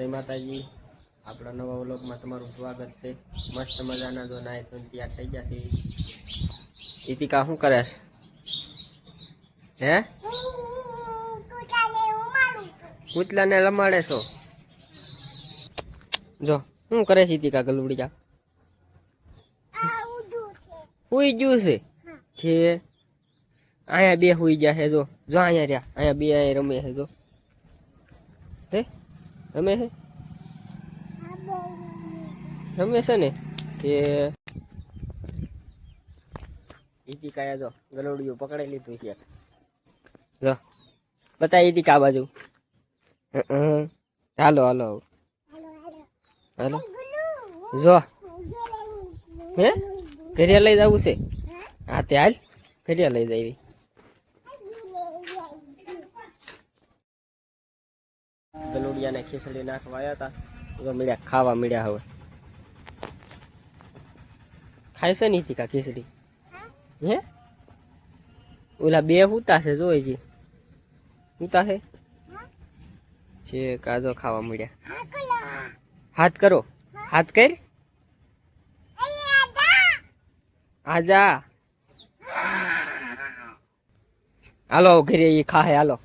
જય માતાજી, આપણા નવા વ્લોગમાં તમારું સ્વાગત છે। મસ્ત મજાના જો નાય તો તૈયાર થઈ ગયા છે। ઈતિકા શું કરે છે? હે કૂતલાને રમાડે છો? જો શું કરે છે ઈતિકા ગલુડિયા? હુઈ ગયું છે છે અહીંયા બે હુઈ ગયા છે। જો જો અહીંયા રહ્યા, અહીંયા બે અહીંયા રમે છે। જો હે રમે છે, રમે છે ને કે ઈતિકાએ જો ગલોડિયું પકડી લીધું છે। જો બતાવી ઈતિકા બાજુ। હાલો હાલો હાલો, જો હે ઘરે લઈ જવું છે? હા તે હાલ ઘરે લઈ જવી। ગલોડિયાને ખીચડી નાખવા આવ્યા હતા, તો મળ્યા ખાવા મળ્યા। હવે ખાય છે ને ઈતિકા ખીચડી? હે ઓલા બે હુતા છે, જોઈ છે હુતા છે કાજો ખાવા મળ્યા। હાથ કરો, હાથ કર, આજા હાલો ઘરે એ ખાહે। હાલો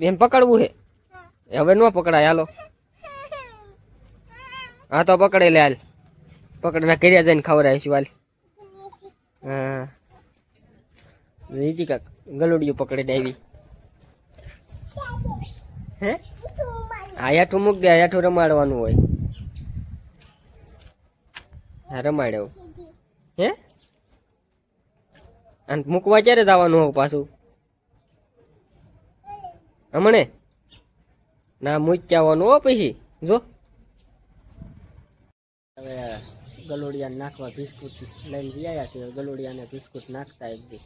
એમ પકડવું હે, હવે ન પકડાય। હાલો હા તો પકડે લે, હાલ પકડને ઘરે જઈને ખવડાવીશું। હાલ હા ઈતિકા ગલોડિયું પકડીને આવી। હે હા હેઠું મૂક દે, હેઠું રમાડવાનું હોય। હા રમાડ્યો હે, અને મૂકવા ક્યારે જવાનું હોય પાછું? હમણે ના મૂકી આવવાનું હો પછી। જો હવે ગલોડિયાને નાખવા બિસ્કુટ લઈને ગયા છે। ગલોડિયાને બિસ્કુટ નાખતા એક દી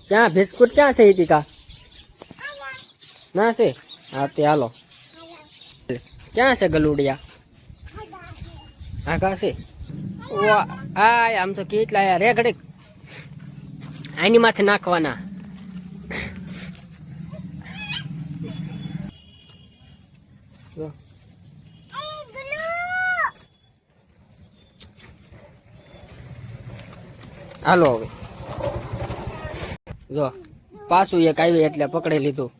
ક્યાં બિસ્કુટ ક્યાં છે ઈતિકા? ના છે? હા તે હાલો ક્યાં છે ગલુડિયા? આગા છે? આ આમ તો કેટલા યાર રે ઘડીક આની માથે નાખવાના। હાલો હવે જો પાછું એક આવી એટલે પકડી લીધું।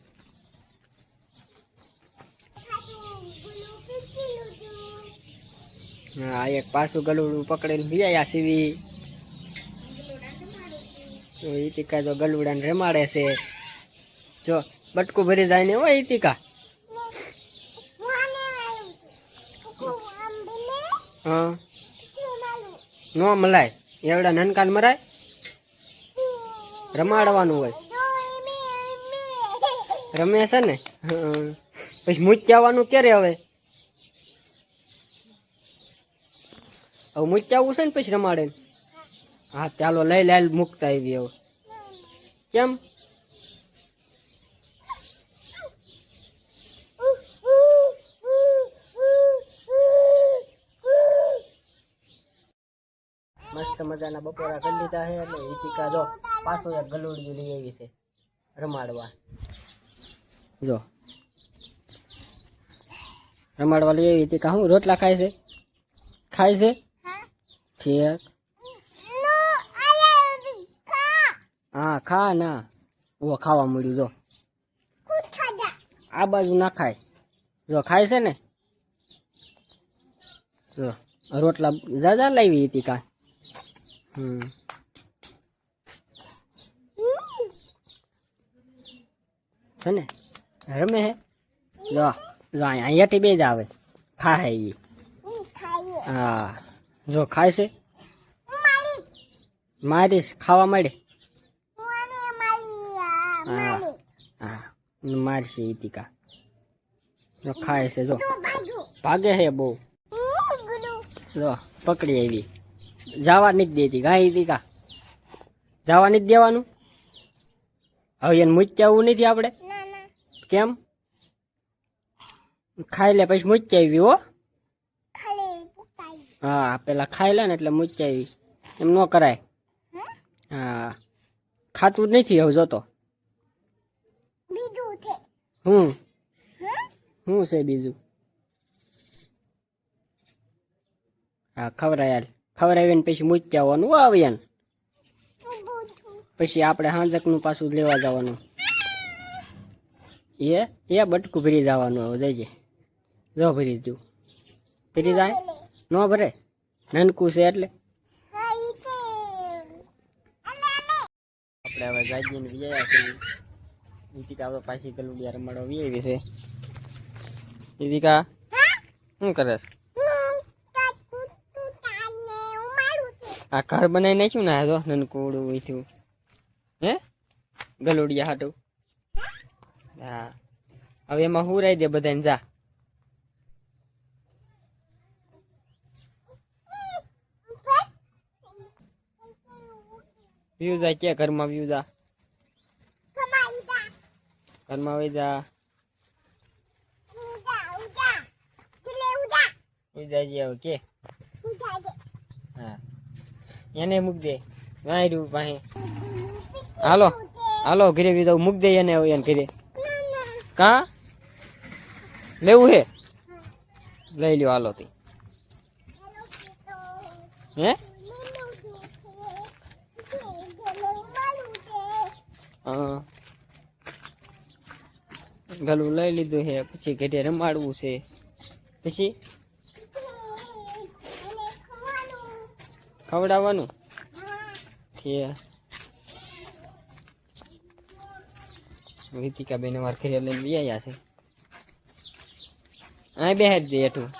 હા એક પાછું ગલુડું પકડીને બીજા સીવી। ઈતિકા જો ગલુડાને રમાડે છે। જો બટકું ભરી જાય ને હોય ઈતિકા। હા નો મલાય, એવડા નનકાન મરાય, રમાડવાનું હોય। રમે છે ને પછી મૂકી આવવાનું ક્યારે? હવે હવે મૂકી આવવું છે ને પછી રમાડે। હા ચાલો લઈ લે મૂકતા આવી। હવે કેમ મસ્ત મજાના બપોરા કરી લીધા છે એટલે ઈતિકા જો પાછું એક ગલુડિયું લઈ આવી છે રમાડવા। જો રમાડવા લઈ આવી ઈતિકા। હું રોટલા ખાય છે? ખાય છે ઠીક, હા ખા ના ઓ ખાવા મળ્યું। જો આ બાજુ ના ખાય, જો ખાય છે ને। જો રોટલા જાજા લાવી ઈતિકા। છે ને રમે હે। જો જો અહીંયાથી બે જ આવે ખા હે ઈ। હા જો ખાય છે, મારીશ ખાવા મળે। હા હા મારશે ઈતિકા। જો ખાય છે, જો ભાગે હે બહુ। જો પકડી આવી, જવા નથી દેતી ગાય ઈતિકા, જવા નથી દેવાનું। હવે એને મૂકી આવવું નથી આપણે? કેમ? ખાઈ લે પછી મૂકી આવી હો। હા પેલા ખાઈ લે ને એટલે મૂકી આવી, એમ ન કરાય। હા ખાતું જ નથી હવે, જોતો હું શું છે બીજું? હા ખવડાવીને પછી મૂકી આવવાનું આવીને પછી આપણે હાંજકનું પાછું લેવા જવાનું. એ બટકું ભરી જવાનું. હવે જઈએ જો ભરી દઉં. ભરી જાય ન ભરે નાનકું છે એટલે આપણે હવે જાગીને ગયા છીએ. નીતિકા હવે પાછી ગલુડિયા રમાડવા આવી છે. નીતિકા શું કરે છે? આ ઘર બનાવી નાખ્યું ને જો નનકુડું વીઠું હે ગલુડિયા હાટું. હા હવે એમાં હુરાઈ દે બધાને જા. વ્યૂ જા કે ઘરમાં વ્યૂ જા ઘરમાં વહી જા જાય હવે કે હા એને મૂક દે વાયરું પાસે. હાલો હાલો ઘરે બી જાવ મૂક દે એને ઘરે. કા લેવું હે લઈ લ્યો હાલો તી હે ગલું લઈ લીધું છે. પછી ઘરે રમાડવું છે. પછી ખવડાવવાનું છે. રીતિકા બેન અમારે ઘરે લઈને બી આવ્યા છે. અહીં બેહાડી દે હેઠું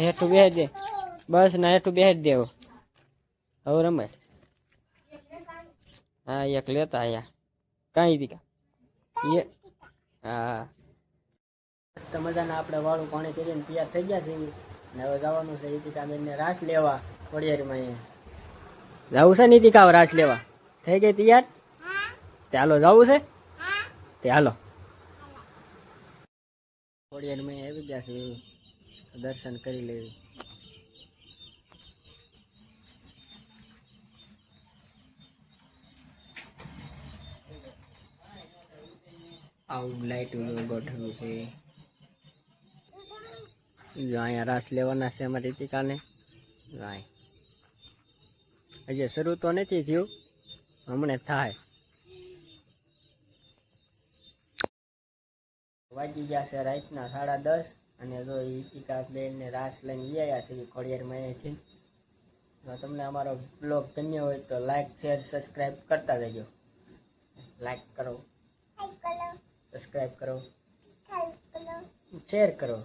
હેઠું બેહાડી દે બસ ના હેઠું બેહાડી દે. હવે રમાય. હા એક લેતા આયા કાંઈ દીકા એ હા મસ્ત મજાના આપણે વાળું પાણી કરીને તૈયાર થઈ ગયા છે. ને હવે જવાનું છે નીતિકા બેનને રાસ લેવા ખોડિયારમાં. જવું છે નીતિકા રાસ લેવા? થઈ ગઈ તૈયાર? ચાલો જવું છે તે હાલો. ખોડિયારમાં આવી ગયા છે. દર્શન કરી લેવી. આવું લાઈટ ગોઠવ્યું છે. જો અહીંયા રાસ લેવાના છે અમારી રીતિકાને. હજી શરૂ તો નથી થયું, હમણાં થાય. વાગી ગયા છે રાતના 10:30 અને જો રીતિકા બેનને રાસ લઈને ગયા છે ખોડિયારમાં અહીંથી. તમને અમારો બ્લોગ ગમ્યો હોય તો લાઈક શેર સબસ્ક્રાઈબ કરતા જજો. લાઈક કરો, સબસ્ક્રાઈબ કરો, શેર કરો.